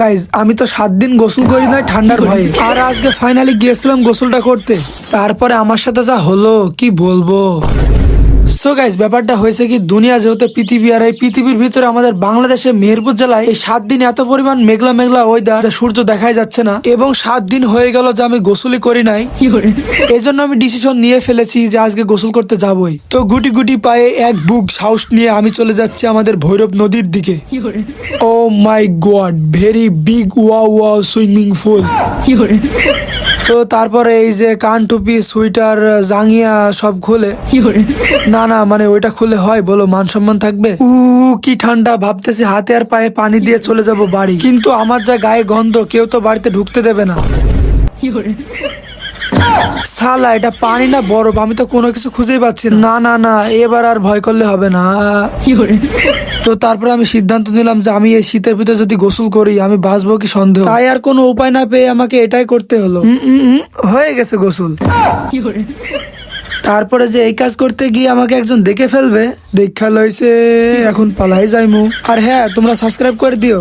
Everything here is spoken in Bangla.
গাইজ আমি তো 7 দিন গোসল করি নাই ঠান্ডার ভয়ে, আর আজকে ফাইনালি গিয়েছিলাম গোসলটা করতে। তারপরে আমার সাথে যা হলো কি বলবো। সো গাইজ ব্যাপারটা হয়েছে কি, দুনিয়া যেহেতু পৃথিবী, আর এই পৃথিবীর ভিতরে আমাদের বাংলাদেশের মেহেরপুর জেলায় এই 7 দিন এত পরিমাণ মেঘলা মেঘলা ওয়েদার, সূর্য দেখাই যাচ্ছে না, এবং 7 দিন হয়ে গেল যে আমি গোসলই করি নাই। এই জন্য আমি ডিসিশন নিয়ে ফেলেছি যে আজকে গোসল করতে যাবই। তো গুটি গুটি পায়ে এক বুক সাহস নিয়ে আমি চলে যাচ্ছি আমাদের ভৈরব নদীর দিকে। Oh my God, very big wow wow swimming pool. তো তারপরে এই যে কান টুপি সুইটার জাঙ্গিয়া সব খুলে, না না মানে ওইটা খুলে হয় বলো, মান সম্মান থাকবে? কি ঠান্ডা, ভাবতেছি হাতে আর পায়ে পানি দিয়ে চলে যাব বাড়ি, কিন্তু আমার যা গায়ে গন্ধ, কেউ তো বাড়িতে ঢুকতে দেবে না। সালা, এটা পানি না বরফ, আমি তো কোনো কিছু খুঁজেই পাচ্ছি না। না না না, এবার আর ভয় করলে হবে না। তো তারপরে আমি সিদ্ধান্ত নিলাম যে আমি এই শীতের ভিতরে যদি গোসল করি আমি বাঁচবো কি সন্দেহ, তাই আর কোনো উপায় না পেয়ে আমাকে এটাই করতে হলো। হয়ে গেছে গোসল। তারপরে যে এই কাজ করতে গিয়ে আমাকে একজন দেখে ফেলবে, দেখা লইছে, এখন পালাই যাইমু। আর হ্যাঁ, তোমরা সাবস্ক্রাইব করে দিও।